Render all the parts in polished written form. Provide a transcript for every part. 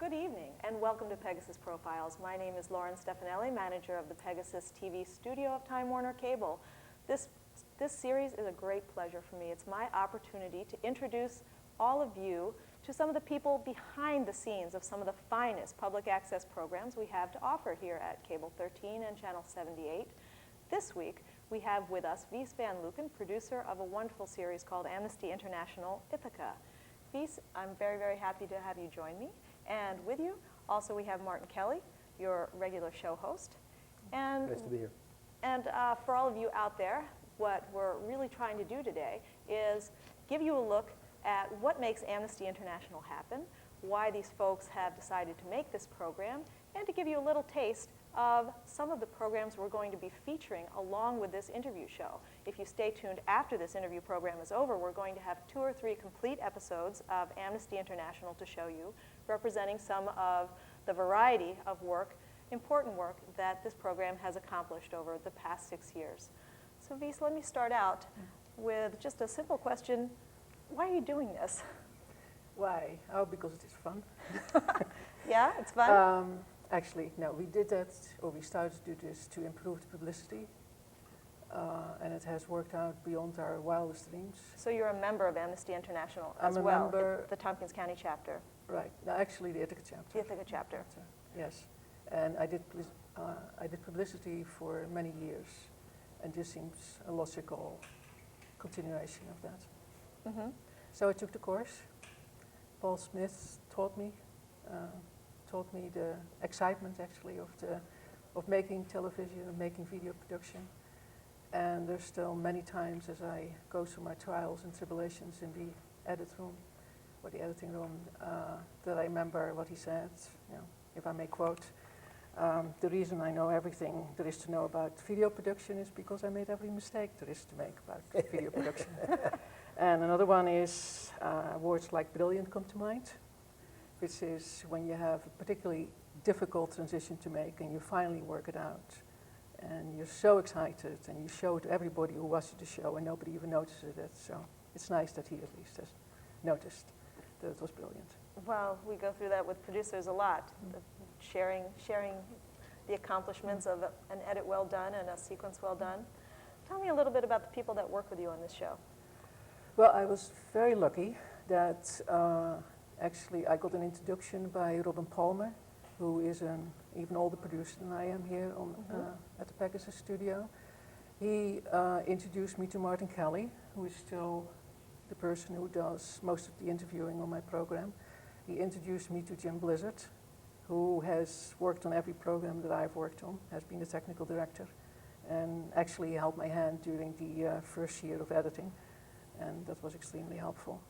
Good evening, and welcome to PEGASYS Profiles. My name is Lauren Stefanelli, manager of the PEGASYS TV studio of Time Warner Cable. This series is a great pleasure for me. It's my opportunity to introduce all of you to some of the people behind the scenes of some of the finest public access programs we have to offer here at Cable 13 and Channel 78. This week, we have with us Wies van Leuken, producer of a wonderful series called Amnesty International Ithaca. Wies, I'm very, very happy to have you join me. And with you, also we have Martin Kelly, your regular show host. And nice to be here. And for all of you out there, what we're really trying to do today is give you a look at what makes Amnesty International happen, why these folks have decided to make this program, and to give you a little taste of some of the programs we're going to be featuring along with this interview show. If you stay tuned after this interview program is over, we're going to have 2 or 3 complete episodes of Amnesty International to show you, representing some of the variety of work, important work, that this program has accomplished over the past 6 years. So Wies, let me start out with just a simple question. Why are you doing this? Why? Oh, because it is fun. Yeah, it's fun? Actually, no, we did that, or we started to do this to improve the publicity, and it has worked out beyond our wildest dreams. So you're a member of Amnesty International as I'm a well, member, the Tompkins County chapter. Right, no, actually the Ithaca chapter. The Ithaca chapter. Yes, and I did publicity for many years, and this seems a logical continuation of that. Mm-hmm. So I took the course. Paul Smith taught me the excitement actually of making television and making video production. And there's still many times as I go through my trials and tribulations in the edit room or the editing room that I remember what he said, if I may quote. The reason I know everything there is to know about video production is because I made every mistake there is to make about video production. And another one is words like brilliant come to mind, which is when you have a particularly difficult transition to make and you finally work it out. And you're so excited and you show it to everybody who watches the show and nobody even notices it. So it's nice that he at least has noticed that it was brilliant. Well, we go through that with producers a lot, sharing the accomplishments of an edit well done and a sequence well done. Tell me a little bit about the people that work with you on this show. Well, I was very lucky that actually I got an introduction by Robin Palmer, who is an even older producer than I am here on, at the PEGASYS studio. He introduced me to Martin Kelly, who is still the person who does most of the interviewing on my program. He introduced me to Jim Blizzard, who has worked on every program that I've worked on, has been the technical director, and actually held my hand during the first year of editing, and that was extremely helpful.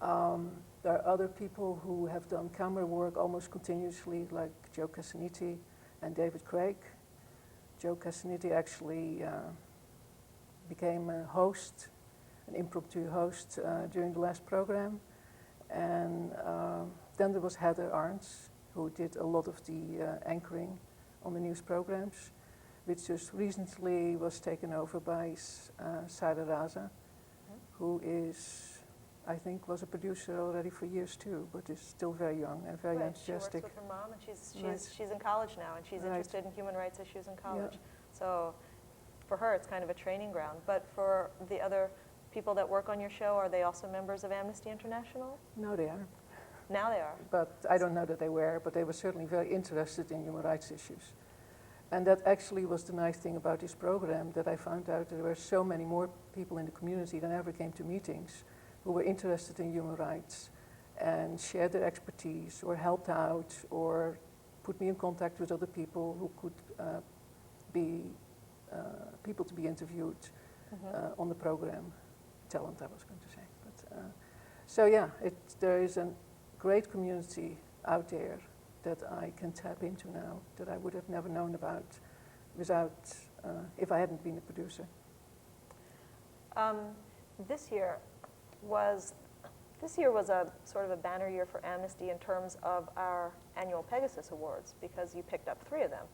There are other people who have done camera work almost continuously, like Joe Casaniti and David Craig. Joe Casaniti actually became a host, an impromptu host during the last program. And then there was Heather Arns, who did a lot of the anchoring on the news programs, which just recently was taken over by Sarah Raza, who is, I think, was a producer already for years too, but is still very young and very enthusiastic. She works with her mom, and she's in college now, and she's interested in human rights issues in college. Yeah. So for her, it's kind of a training ground. But for the other people that work on your show, are they also members of Amnesty International? No, they are. Now they are. But I don't know that they were, but they were certainly very interested in human rights issues. And that actually was the nice thing about this program, that I found out there were so many more people in the community than ever came to meetings who were interested in human rights and shared their expertise or helped out or put me in contact with other people who could be people to be interviewed on the program. Talent, I was going to say. But, so yeah, there is a great community out there that I can tap into now that I would have never known about without, if I hadn't been a producer. This year was a sort of a banner year for Amnesty in terms of our annual PEGASYS Awards, because you picked up 3 of them.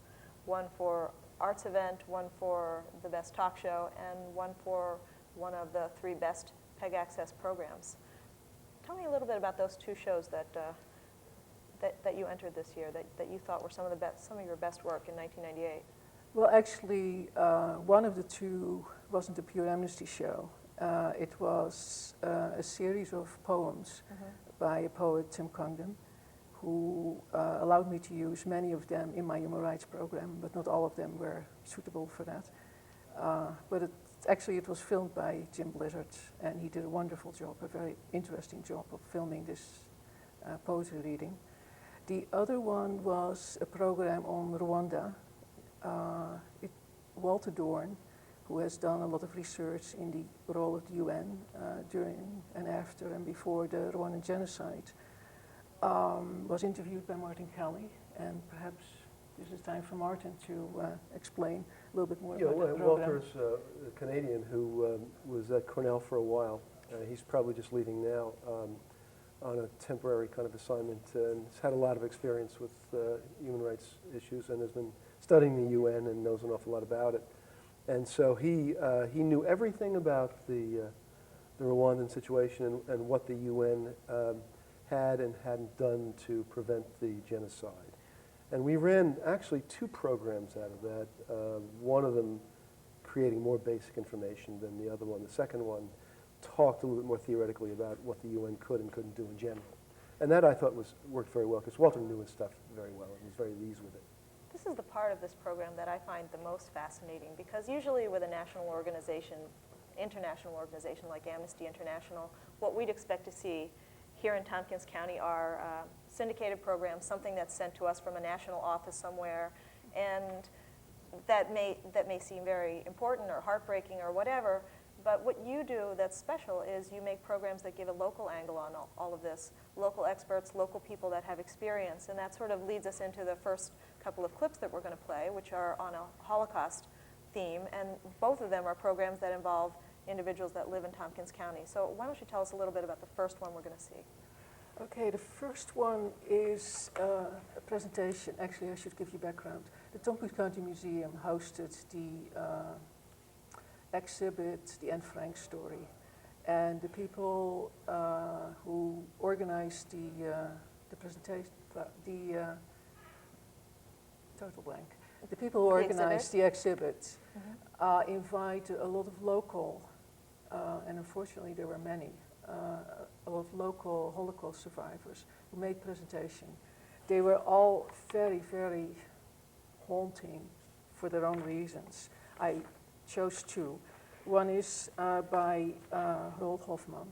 One for arts event, one for the best talk show, and one for one of the 3 best PEG Access programs. Tell me a little bit about those 2 shows that that you entered this year that you thought were some of your best work in 1998? Well, actually, one of the two wasn't a pure amnesty show. It was a series of poems by a poet, Tim Congdon, who allowed me to use many of them in my human rights program, but not all of them were suitable for that. But actually it was filmed by Jim Blizzard, and he did a wonderful job, a very interesting job of filming this poetry reading. The other one was a program on Rwanda. Walter Dorn, who has done a lot of research in the role of the UN during and after and before the Rwandan genocide, was interviewed by Martin Kelly, and perhaps this is time for Martin to explain a little bit more about that program. Walter's a Canadian who was at Cornell for a while. He's probably just leaving now on a temporary kind of assignment, and has had a lot of experience with human rights issues and has been studying the UN and knows an awful lot about it. And so he knew everything about the Rwandan situation and what the UN had and hadn't done to prevent the genocide. And we ran actually two programs out of that, one of them creating more basic information than the other one. The second one talked a little bit more theoretically about what the UN could and couldn't do in general. And that I thought worked very well, because Walter knew his stuff very well and was very at ease with it. This is the part of this program that I find the most fascinating, because usually with a national organization, international organization like Amnesty International, what we'd expect to see here in Tompkins County are syndicated programs, something that's sent to us from a national office somewhere, and that may seem very important or heartbreaking or whatever, but what you do that's special is you make programs that give a local angle on all of this, local experts, local people that have experience, and that sort of leads us into the first couple of clips that we're going to play, which are on a Holocaust theme, and both of them are programs that involve individuals that live in Tompkins County. So why don't you tell us a little bit about the first one we're going to see? Okay, the first one is a presentation. Actually, I should give you background. The Tompkins County Museum hosted the exhibit, The Anne Frank Story. And the people who organized the presentation, total blank. The people who organized the exhibit invited a lot of local, and unfortunately there were many, a lot of local Holocaust survivors who made presentation. They were all very, very haunting for their own reasons. I chose two. One is by Roald Hoffmann,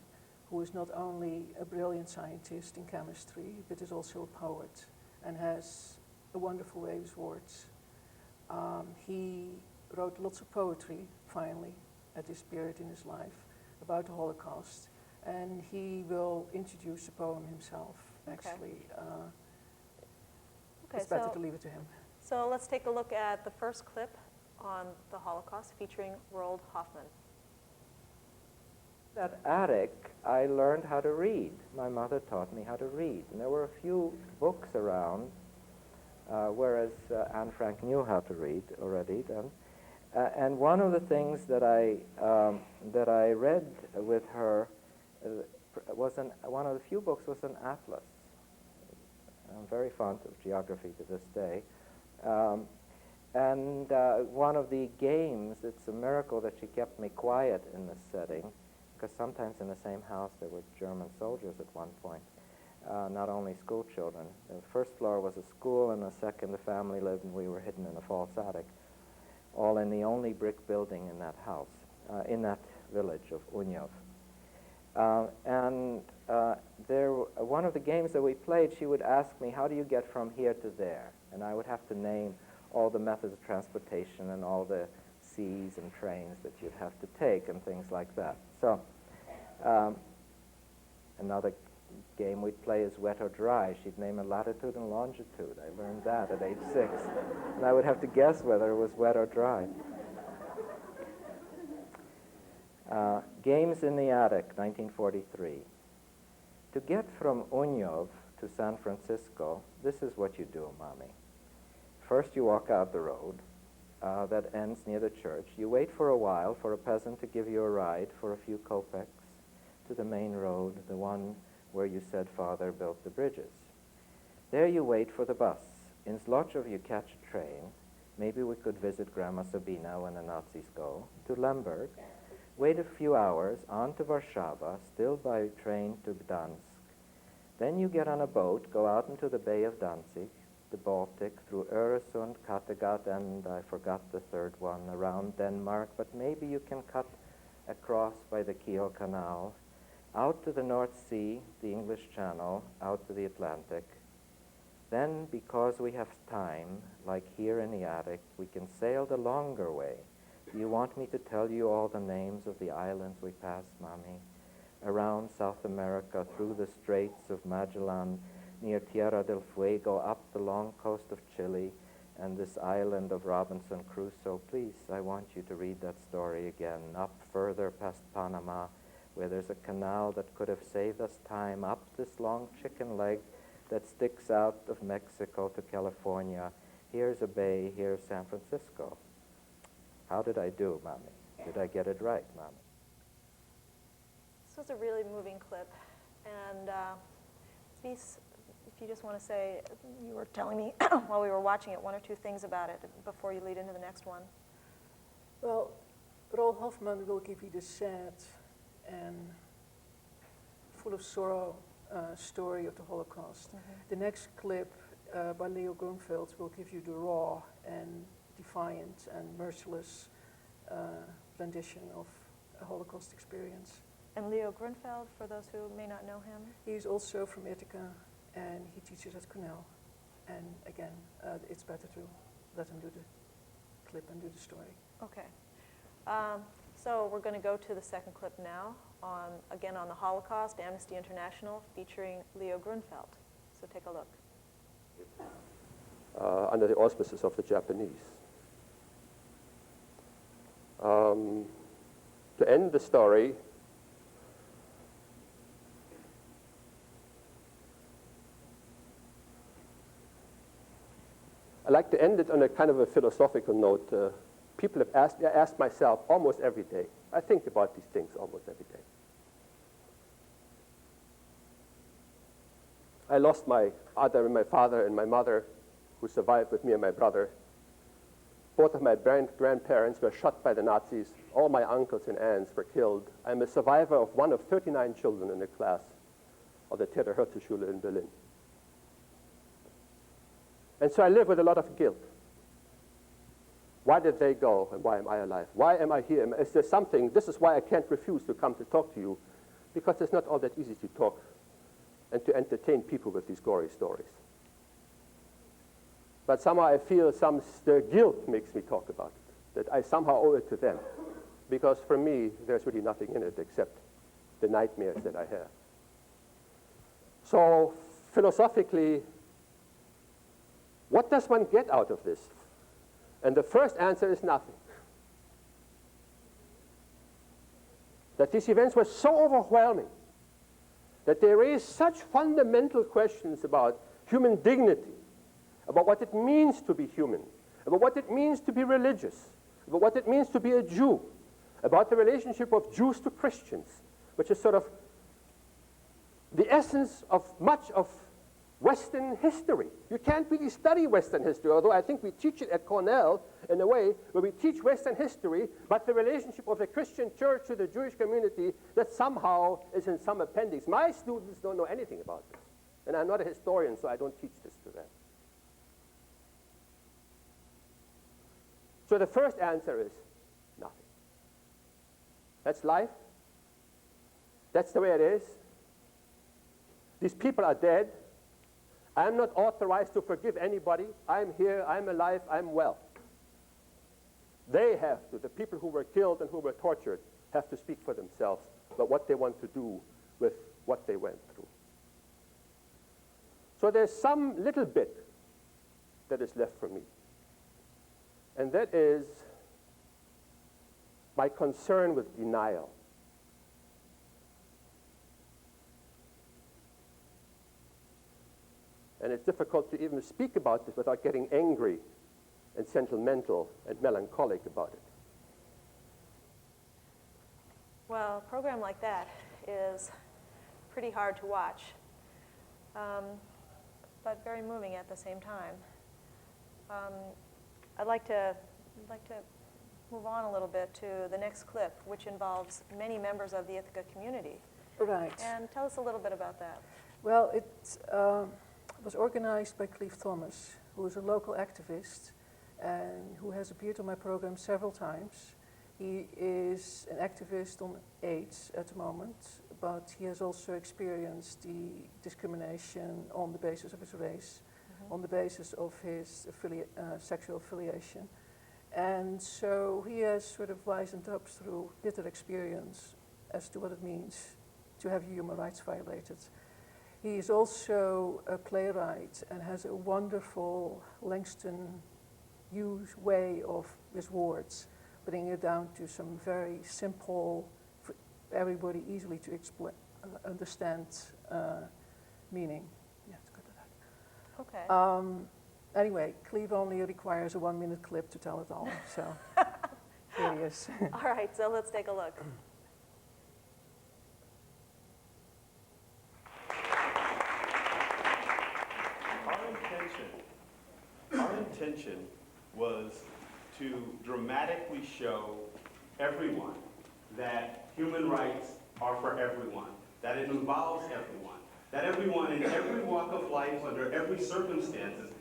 who is not only a brilliant scientist in chemistry, but is also a poet and has a wonderful way with words. He wrote lots of poetry, finally, at this period in his life, about the Holocaust. And he will introduce a poem himself, actually. Okay, it's better to leave it to him. So let's take a look at the first clip on the Holocaust featuring Roald Hoffmann. That attic, I learned how to read. My mother taught me how to read. And there were a few books around, whereas Anne Frank knew how to read already then. And one of the things that I read with her one of the few books was an atlas. I'm very fond of geography to this day. And one of the games, it's a miracle that she kept me quiet in this setting, because sometimes in the same house there were German soldiers at one point, not only school children. The first floor was a school, and the second the family lived, and we were hidden in a false attic, all in the only brick building in that house, in that village of Unyov. One of the games that we played, she would ask me, how do you get from here to there? And I would have to name all the methods of transportation and all the seas and trains that you'd have to take and things like that. So another game we'd play is wet or dry. She'd name a latitude and longitude. I learned that at age 6. And I would have to guess whether it was wet or dry. Games in the Attic, 1943. To get from Unyov to San Francisco, this is what you do, Mommy. First you walk out the road that ends near the church. You wait for a while for a peasant to give you a ride for a few kopecks to the main road, the one where you said Father built the bridges. There you wait for the bus. In Zlotchov you catch a train. Maybe we could visit Grandma Sabina when the Nazis go. To Lemberg. Wait a few hours, on to Warszawa, still by train to Gdansk. Then you get on a boat, go out into the Bay of Danzig, the Baltic, through Öresund, Kattegat, and I forgot the third one, around Denmark, but maybe you can cut across by the Kiel Canal, out to the North Sea, the English Channel, out to the Atlantic. Then, because we have time, like here in the attic, we can sail the longer way. Do you want me to tell you all the names of the islands we pass, Mommy? Around South America, through the Straits of Magellan, near Tierra del Fuego, up the long coast of Chile, and this island of Robinson Crusoe. Please, I want you to read that story again. Up further past Panama, where there's a canal that could have saved us time, up this long chicken leg that sticks out of Mexico to California. Here's a bay, here's San Francisco. How did I do, Mommy? Did I get it right, Mommy? This was a really moving clip. And Wies, if you just want to say, you were telling me while we were watching it, one or two things about it before you lead into the next one. Well, Rolf Hoffman will give you the sad and full of sorrow story of the Holocaust. The next clip by Leo Grunfeld will give you the raw and defiant and merciless rendition of a Holocaust experience. And Leo Grunfeld, for those who may not know him? He's also from Ithaca, and he teaches at Cornell. And again, it's better to let him do the clip and do the story. Okay. So we're going to go to the second clip now, again on the Holocaust, Amnesty International, featuring Leo Grunfeld. So take a look. Under the auspices of the Japanese. To end the story, I like to end it on a kind of a philosophical note. People have asked, I ask myself almost every day. I think about these things almost every day. I lost my father and my mother, who survived with me and my brother. Both of my grandparents were shot by the Nazis. All my uncles and aunts were killed. I'm a survivor of one of 39 children in the class of the Theodor Herzl Schule in Berlin. And so I live with a lot of guilt. Why did they go, and why am I alive? Why am I here? Is there something? This is why I can't refuse to come to talk to you, because it's not all that easy to talk and to entertain people with these gory stories. But somehow I feel the guilt makes me talk about it, that I somehow owe it to them, because for me, there's really nothing in it except the nightmares that I have. So philosophically, what does one get out of this? And the first answer is nothing. That these events were so overwhelming, that they raise such fundamental questions about human dignity, about what it means to be human, about what it means to be religious, about what it means to be a Jew, about the relationship of Jews to Christians, which is sort of the essence of much of Western history. You can't really study Western history, although I think we teach it at Cornell in a way where we teach Western history, but the relationship of the Christian church to the Jewish community, that somehow is in some appendix. My students don't know anything about this, and I'm not a historian, so I don't teach this to them. So the first answer is nothing. That's life. That's the way it is. These people are dead. I'm not authorized to forgive anybody. I'm here, I'm alive, I'm well. They have to, the people who were killed and who were tortured, have to speak for themselves about what they want to do with what they went through. So there's some little bit that is left for me. And that is my concern with denial. And it's difficult to even speak about this without getting angry and sentimental and melancholic about it. Well, a program like that is pretty hard to watch. but very moving at the same time. I'd like to move on a little bit to the next clip, which involves many members of the Ithaca community. Right. And tell us a little bit about that. Well, it was organized by Cleve Thomas, who is a local activist and who has appeared on my program several times. He is an activist on AIDS at the moment, but he has also experienced the discrimination on the basis of his race, on the basis of his sexual affiliation. And so he has sort of wisened up through bitter experience as to what it means to have human rights violated. He is also a playwright and has a wonderful Langston Hughes way of his words, bringing it down to some very simple, for everybody easily to understand meaning. Yeah, it's good at that. Okay. Anyway, Cleve only requires a 1-minute clip to tell it all, so here he is. All right, so let's take a look. Our intention was to dramatically show everyone that human rights are for everyone, that it involves everyone, that everyone in every walk of life, under every circumstances,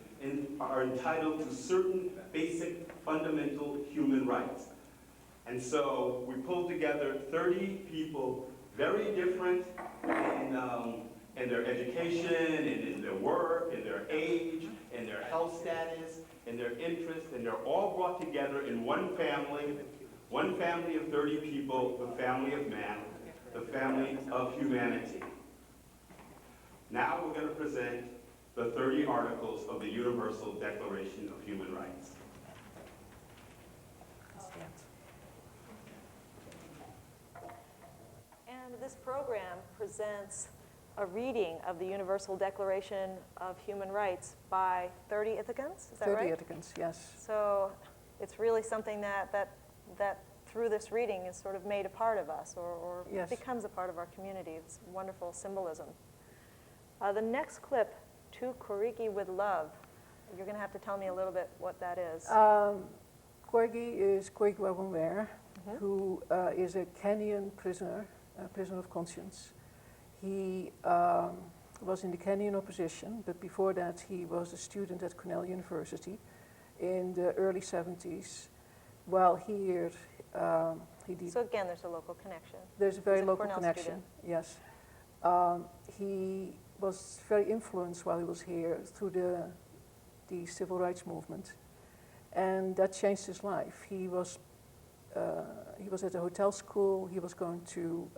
are entitled to certain basic fundamental human rights. And so we pulled together 30 people, very different in their education, and in their work, in their age, in their health status, in their interests, and they're all brought together in one family of 30 people, the family of man, the family of humanity. Now we're going to present the 30 articles of the Universal Declaration of Human Rights. And this program presents a reading of the Universal Declaration of Human Rights by 30 Ithacans, is that right? 30 Ithacans, yes. So it's really something that through this reading is sort of made a part of us, or Yes. becomes a part of our community. It's wonderful symbolism. The next clip, To Koriki with Love. You're going to have to tell me a little bit what that is. Koigi is Koigi Wawunwer, who is a Kenyan prisoner, a prisoner of conscience. He was in the Kenyan opposition, but before that he was a student at Cornell University in the early 70s. While here, he did... So again, there's a local connection. There's a very He's a local Cornell connection, yes. He was very influenced while he was here through the civil rights movement, and that changed his life. He was at a hotel school. He was going to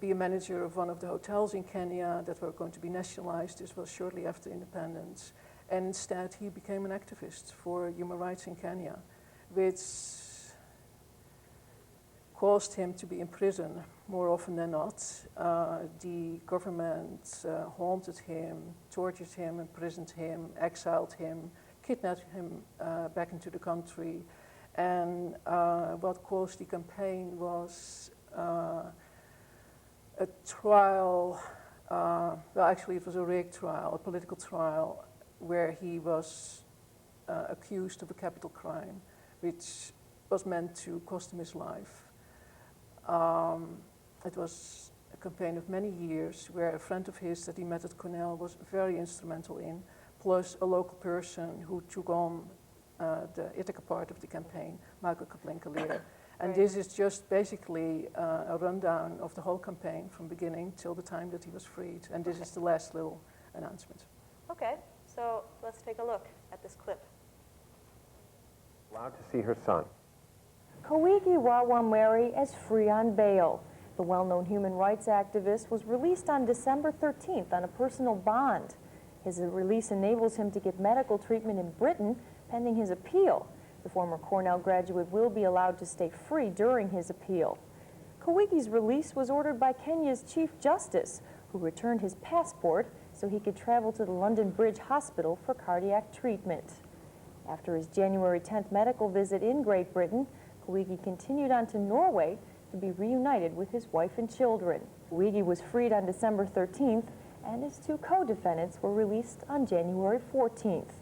be a manager of one of the hotels in Kenya that were going to be nationalized. This was shortly after independence. And instead, he became an activist for human rights in Kenya, which caused him to be in prison more often than not. The government haunted him, tortured him, imprisoned him, exiled him, kidnapped him back into the country. And what caused the campaign was a trial, well actually it was a rigged trial, a political trial, where he was accused of a capital crime, which was meant to cost him his life. It was a campaign of many years where a friend of his that he met at Cornell was very instrumental in, plus a local person who took on the Ithaca part of the campaign, Michael Kaplan-Kalir. And Right. this is just basically a rundown of the whole campaign from beginning till the time that he was freed. And this is the last little announcement. Okay, so let's take a look at this clip. Allowed to see her son. Koigi Wawunwer is free on bail. The well-known human rights activist was released on December 13th on a personal bond. His release enables him to get medical treatment in Britain pending his appeal. The former Cornell graduate will be allowed to stay free during his appeal. Koigi's release was ordered by Kenya's Chief Justice, who returned his passport so he could travel to the London Bridge Hospital for cardiac treatment. After his January 10th medical visit in Great Britain, Koigi continued on to Norway to be reunited with his wife and children. Koigi was freed on December 13th and his 2 co-defendants were released on January 14th.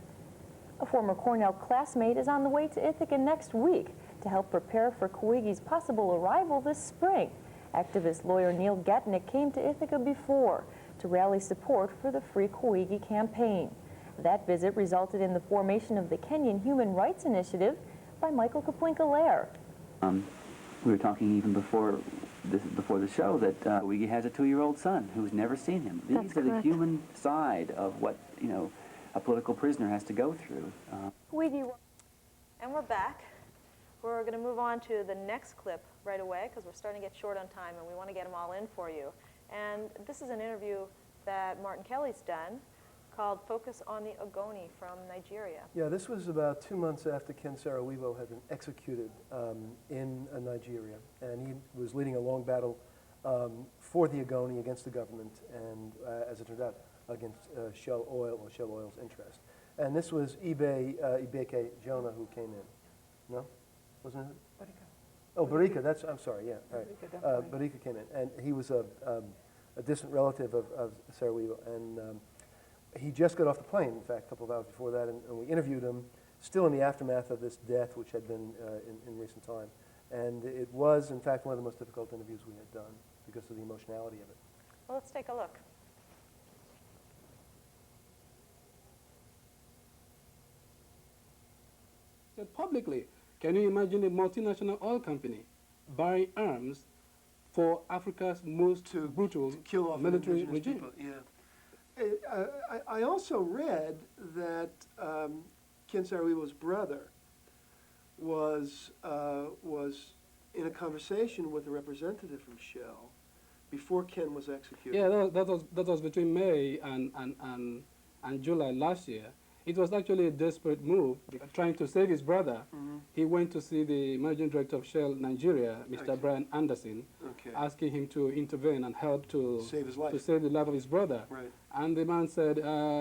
A former Cornell classmate is on the way to Ithaca next week to help prepare for Kawhigi's possible arrival this spring. Activist lawyer Neil Gatnick came to Ithaca before to rally support for the Free Kawhigi campaign. That visit resulted in the formation of the Kenyan Human Rights Initiative by Michael Kaplinka-Lair. We were talking even before the show that Kawhigi has a 2-year-old son who's never seen him. These are the human side of what, you know, a political prisoner has to go through. And we're back. We're going to move on to the next clip right away because we're starting to get short on time and we want to get them all in for you. And this is an interview that Martin Kelly's done called Focus on the Ogoni from Nigeria. Yeah, this was about 2 months after Ken Saro-Wiwa had been executed in Nigeria. And he was leading a long battle for the Ogoni against the government and, as it turned out, against Shell Oil or Shell Oil's interest. And this was Ibeke Jonah who came in. No? Wasn't it? Barika. Oh, Barika, that's, I'm sorry, yeah, right. Barika, Barika came in, and he was a distant relative of Saro-Wiwa, and he just got off the plane, in fact, a couple of hours before that, and we interviewed him, still in the aftermath of this death, which had been in recent time. And it was, in fact, one of the most difficult interviews we had done because of the emotionality of it. Well, let's take a look. Said publicly, can you imagine a multinational oil company buying arms for Africa's most brutal kill off military regime? People, yeah. I also read that Ken Saro-Wiwa's brother was in a conversation with a representative from Shell before Ken was executed. Yeah, that was between May and July last year. It was actually a desperate move, trying to save his brother. Mm-hmm. He went to see the managing director of Shell Nigeria, Mr. Okay. Brian Anderson, Okay. asking him to intervene and help to Save his life. to save the life of his brother. Right. And the man said,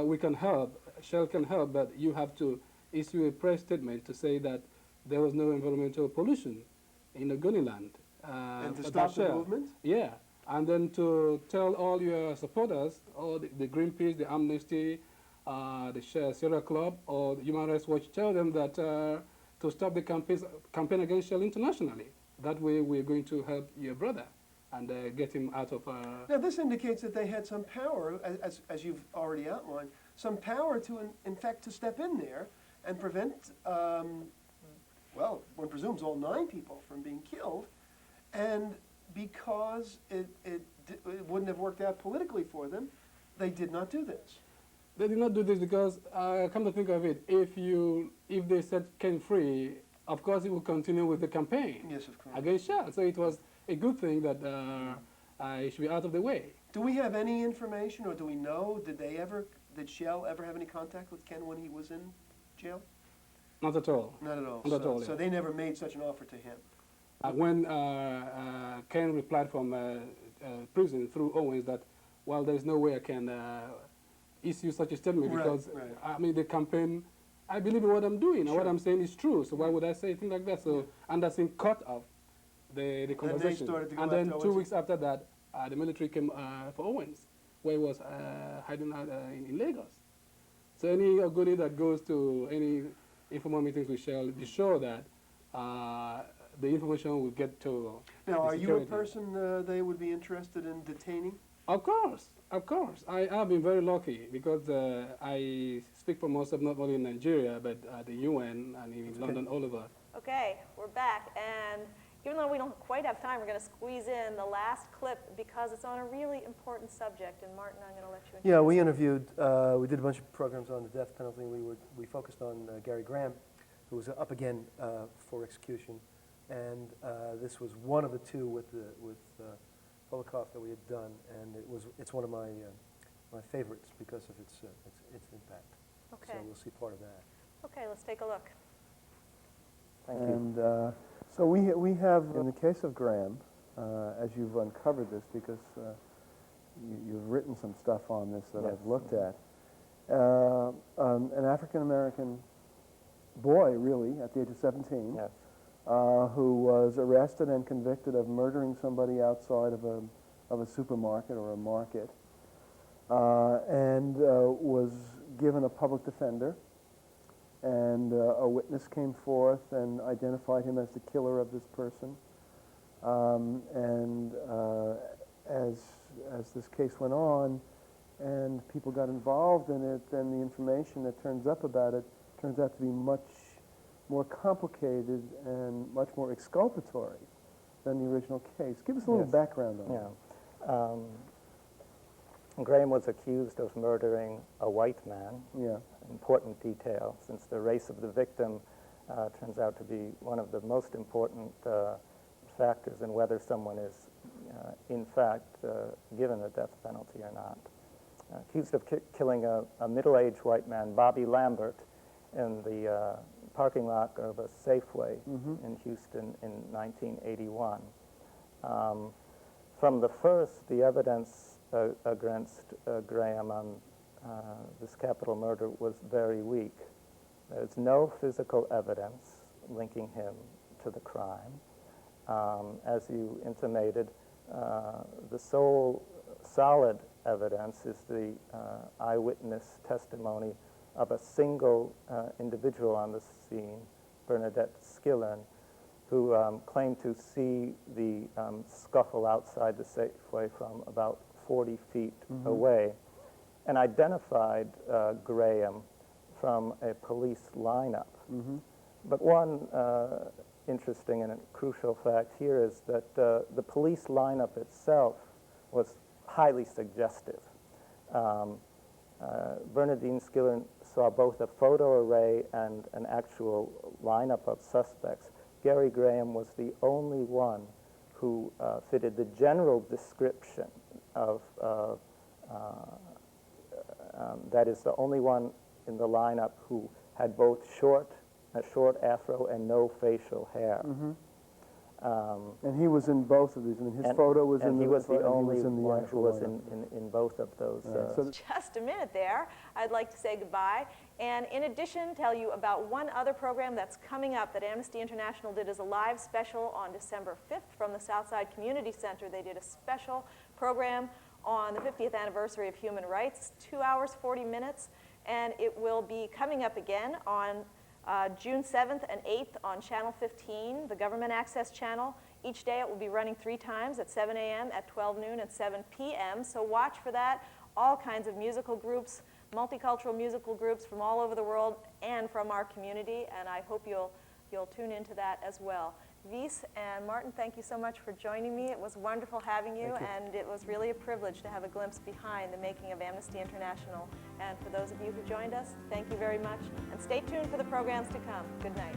we can help, Shell can help, but you have to issue a press statement to say that there was no environmental pollution in Ogoni land. And to by stop the Shell. movement? Yeah, and then to tell all your supporters, all the Greenpeace, the Amnesty, the Sierra Club, or the Human Rights Watch, tell them that to stop the campaign against Shell internationally. That way we're going to help your brother and get him out of... Now, this indicates that they had some power, as you've already outlined, some power to, in fact, to step in there and prevent, well, one presumes all 9 people from being killed. And because it wouldn't have worked out politically for them, they did not do this. They did not do this because, come to think of it, if they set Ken free, of course it will continue with the campaign Yes, of course. against Shell. So it was a good thing that it should be out of the way. Do we have any information, or do we know, did Shell ever have any contact with Ken when he was in jail? Not at all. Not at all. Not at all, So yeah. they never made such an offer to him. When Ken replied from prison through Owens that, well, there's no way I can issue such a statement Right, because, right. I mean, the campaign, I believe in what I'm doing, and what I'm saying is true, so why would I say things like that? So Anderson cut off the conversation. started to go And then after 2 Owens. weeks after that, the military came for Owens, where he was hiding out in Lagos. So any Ogoni that goes to any informal meetings with Shell, be sure that the information will get to Now, the are you a security. person they would be interested in detaining? Of course, of course. I have been very lucky because I speak for most of not only in Nigeria, but the UN and in London, all over. Okay, we're back, and even though we don't quite have time, we're going to squeeze in the last clip because it's on a really important subject. And Martin, I'm going to let you introduce Yeah, we it. interviewed, we did a bunch of programs on the death penalty. We focused on Gary Graham, who was up again for execution, and this was one of the 2 with Polikoff that we had done, and it's one of my favorites because of its impact. Okay. So we'll see part of that. Okay, let's take a look. Thank you. And so we have, in the case of Graham, as you've uncovered this, because you've written some stuff on this that Yes. I've looked at, an African-American boy, really, at the age of 17, Yes. who was arrested and convicted of murdering somebody outside of a supermarket or a market. and was given a public defender. And a witness came forth and identified him as the killer of this person. As this case went on and people got involved in it, then the information that turns up about it turns out to be much more complicated and much more exculpatory than the original case. Give us a little background on it. Graham was accused of murdering a white man. Yeah. Important detail, since the race of the victim turns out to be one of the most important factors in whether someone is in fact given the death penalty or not. Accused of killing a middle-aged white man, Bobby Lambert, in the parking lot of a Safeway in Houston in 1981. From the first, the evidence against Graham on this capital murder was very weak. There's no physical evidence linking him to the crime. As you intimated, the sole solid evidence is the eyewitness testimony of a single individual on the scene, Bernadette Skillern, who claimed to see the scuffle outside the Safeway from about 40 feet away, and identified Graham from a police lineup. But one interesting and crucial fact here is that the police lineup itself was highly suggestive. Bernadine Skillern saw both a photo array and an actual lineup of suspects. Gary Graham was the only one who fitted the general description of, that is the only one in the lineup who had both a short afro and no facial hair. And he was in both of these. I mean, his photo was in the. And he was the photo, only he was in the one actual who was lineup. in both of those. Just a minute there. I'd like to say goodbye. And in addition, tell you about one other program that's coming up that Amnesty International did as a live special on December 5th from the Southside Community Center. They did a special program on the 50th anniversary of human rights, 2 hours, 40 minutes. And it will be coming up again on June 7th and 8th on Channel 15, the Government Access Channel. Each day it will be running 3 times, at 7 a.m., at 12 noon, and 7 p.m. So watch for that. All kinds of musical groups, multicultural musical groups from all over the world and from our community, and I hope you'll tune into that as well. Wies and Martin, thank you so much for joining me. It was wonderful having you, and it was really a privilege to have a glimpse behind the making of Amnesty International. And for those of you who joined us, thank you very much, and stay tuned for the programs to come. Good night.